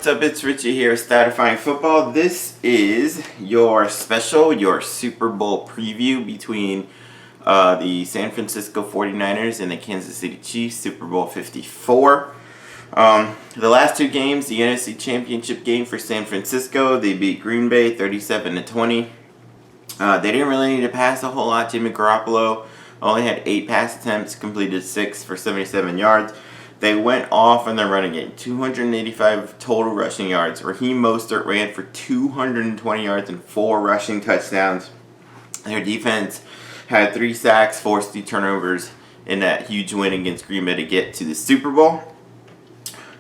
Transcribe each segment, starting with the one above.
What's up, it's Richie here, Statifying Football. This is your Super Bowl preview between the San Francisco 49ers and the Kansas City Chiefs, Super Bowl 54. The last two games, the NFC Championship game for San Francisco, they beat Green Bay 37-20. They didn't really need to pass a whole lot. Jimmy Garoppolo only had 8 pass attempts, completed 6 for 77 yards. They went off in their running game. 285 total rushing yards. Raheem Mostert ran for 220 yards and 4 rushing touchdowns. Their defense had 3 sacks, forced 2 turnovers in that huge win against Green Bay to get to the Super Bowl.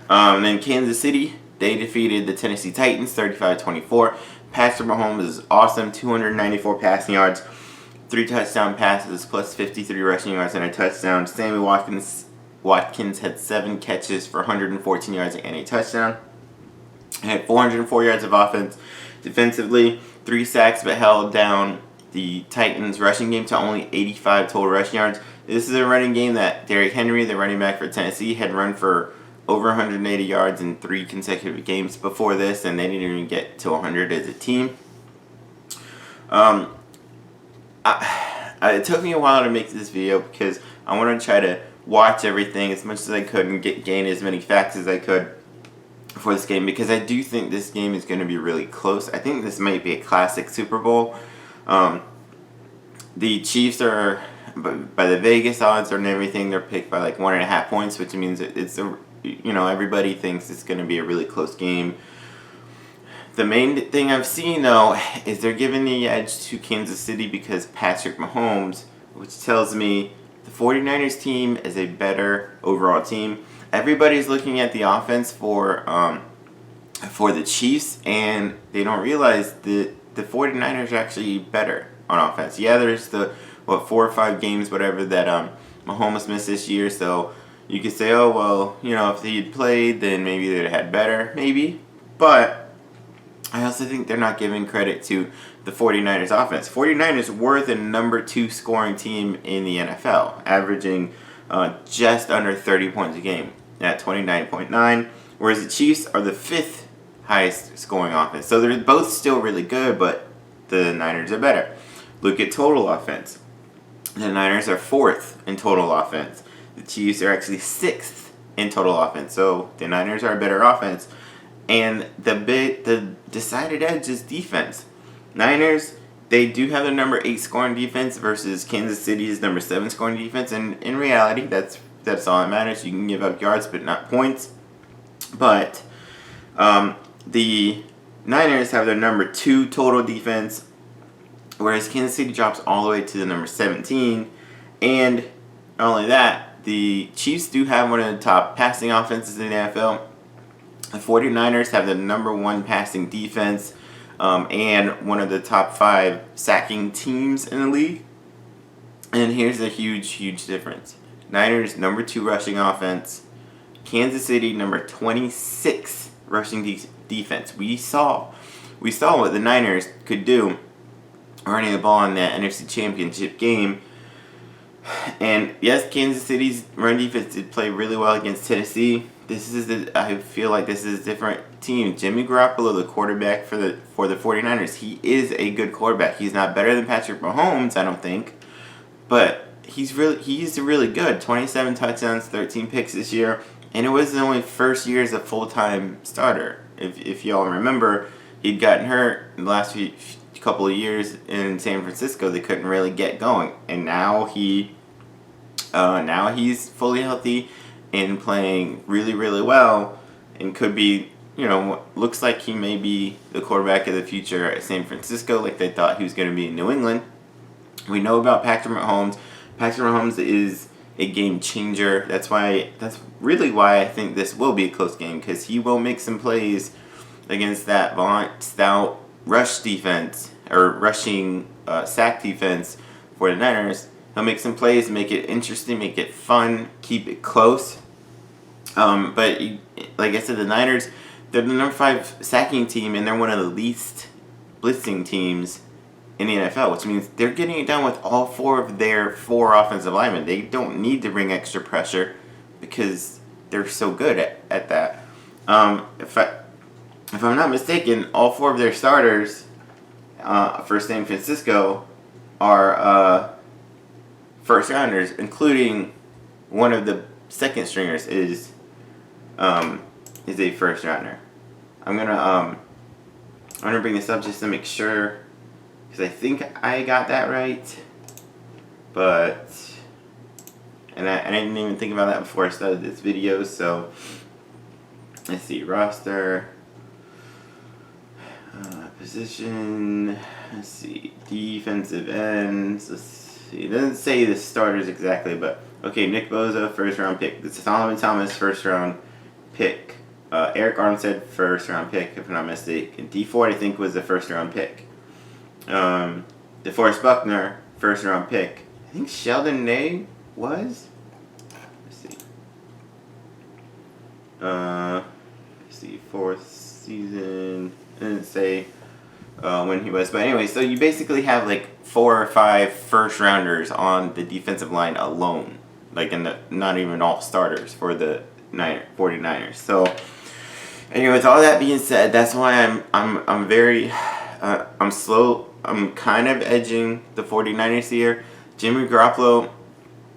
And then Kansas City, they defeated the Tennessee Titans 35-24. Patrick Mahomes is awesome. 294 passing yards, 3 touchdown passes, plus 53 rushing yards and a touchdown. Sammy Watkins had 7 catches for 114 yards and a touchdown. He had 404 yards of offense. Defensively, 3 sacks, but held down the Titans' rushing game to only 85 total rushing yards. This is a running game that Derrick Henry, the running back for Tennessee, had run for over 180 yards in 3 consecutive games before this, and they didn't even get to 100 as a team. It took me a while to make this video because I want to try to watch everything as much as I could and gain as many facts as I could for this game, because I do think this game is going to be really close. I think this might be a classic Super Bowl. The Chiefs are, by the Vegas odds and everything, they're picked by like 1.5 points, which means it's a, everybody thinks it's going to be a really close game. The main thing I've seen, though, is they're giving the edge to Kansas City because Patrick Mahomes, which tells me the 49ers team is a better overall team. Everybody's looking at the offense for the Chiefs, and they don't realize that the 49ers are actually better on offense. Yeah, there's the 4 or 5 games, whatever, that Mahomes missed this year, so you could say, oh, well, if he had played, then maybe they'd have had better, maybe. But I also think they're not giving credit to the 49ers offense. 49ers were the number 2 scoring team in the NFL, averaging just under 30 points a game at 29.9, whereas the Chiefs are the 5th highest scoring offense. So they're both still really good, but the Niners are better. Look at total offense. The Niners are 4th in total offense. The Chiefs are actually 6th in total offense. So the Niners are a better offense. And the decided edge is defense. Niners, they do have the number 8 scoring defense versus Kansas City's number 7 scoring defense. And in reality, that's all that matters. You can give up yards, but not points. But the Niners have their number 2 total defense, whereas Kansas City drops all the way to the number 17. And not only that, the Chiefs do have one of the top passing offenses in the NFL. The 49ers have the number 1 passing defense and one of the top 5 sacking teams in the league. And here's a huge, huge difference. Niners, number 2 rushing offense. Kansas City, number 26 rushing defense. We saw what the Niners could do running the ball in that NFC Championship game. And yes, Kansas City's run defense did play really well against Tennessee. I feel like this is a different team. Jimmy Garoppolo, the quarterback for the 49ers, he is a good quarterback. He's not better than Patrick Mahomes, I don't think, but he's really good. 27 touchdowns, 13 picks this year, and it was the only first year as a full-time starter. If y'all remember, he'd gotten hurt in the last couple of years in San Francisco. They couldn't really get going, and now he's fully healthy and playing really, really well, and could be, looks like he may be the quarterback of the future at San Francisco, like they thought he was going to be in New England. We know about Patrick Mahomes. Patrick Mahomes is a game changer. That's really why I think this will be a close game, because he will make some plays against that stout rush defense, or rushing sack defense for the Niners. He'll make some plays, make it interesting, make it fun, keep it close. But like I said, the Niners, they're the number 5 sacking team, and they're one of the least blitzing teams in the NFL, which means they're getting it done with all 4 of their 4 offensive linemen. They don't need to bring extra pressure because they're so good at that. if I'm not mistaken, all 4 of their starters for San Francisco are first rounders, including one of the second stringers is a first rounder. I'm gonna bring this up just to make sure, because I think I got that right, but I didn't even think about that before I started this video. So let's see, roster, position. Let's see, defensive ends. Let's see, it doesn't say the starters exactly, but okay, Nick Bosa, first round pick. It's Solomon Thomas, first round pick. Eric Armstead, first round pick, if I'm not mistaken. D Ford, I think, was the first round pick. DeForest Buckner, first round pick. I think Sheldon Ney was. Let's see, 4th season. I didn't say when he was, but anyway, so you basically have like 4 or 5 first rounders on the defensive line alone, like not even all starters for the 49ers. So anyway, with all that being said, that's why I'm very I'm kind of edging the 49ers here. Jimmy Garoppolo,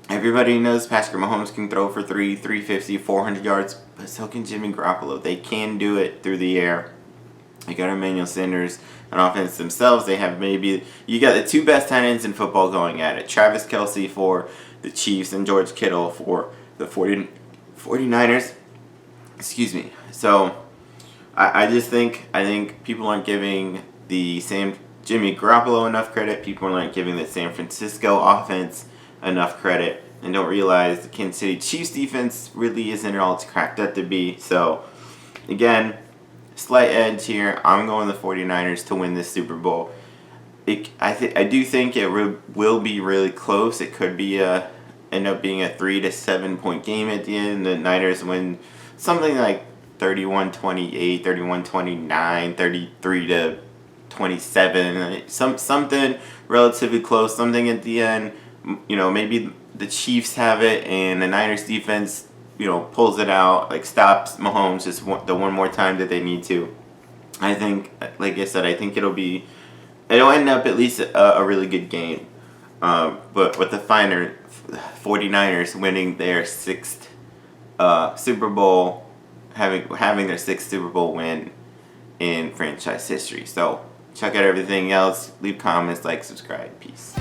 everybody knows Patrick Mahomes can throw for 350, 400 yards, but so can Jimmy Garoppolo. They can do it through the air. You got Emmanuel Sanders on offense themselves. They have you got the 2 best tight ends in football going at it. Travis Kelce for the Chiefs and George Kittle for the 49ers. Excuse me. So I think people aren't giving the Jimmy Garoppolo enough credit. People aren't giving the San Francisco offense enough credit, and don't realize the Kansas City Chiefs defense really isn't all it's cracked up to be. So again, slight edge here. I'm going the 49ers to win this Super Bowl. I do think it will be really close. It could be end up being a 3 to 7 point game at the end. The Niners win something like 31-28, 31-29, 33-27. Something relatively close. Something at the end. Maybe the Chiefs have it and the Niners defense pulls it out, like stops Mahomes just the one more time that they need to. I think, like I said, I think it'll end up at least a really good game. But with the 49ers winning their 6th Super Bowl, having their 6th Super Bowl win in franchise history. So check out everything else. Leave comments, like, subscribe. Peace.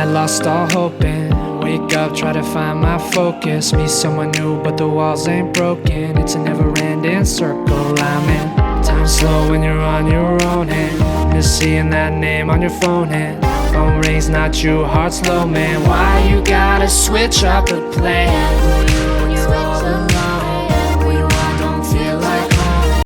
Lost all hope and wake up, try to find my focus. Meet someone new, but the walls ain't broken. It's a never-ending circle I'm in. Time slow when you're on your own, and miss seeing that name on your phone. And phone rings, not you, heart slow, man. Why you gotta switch up the plan when you're all alone?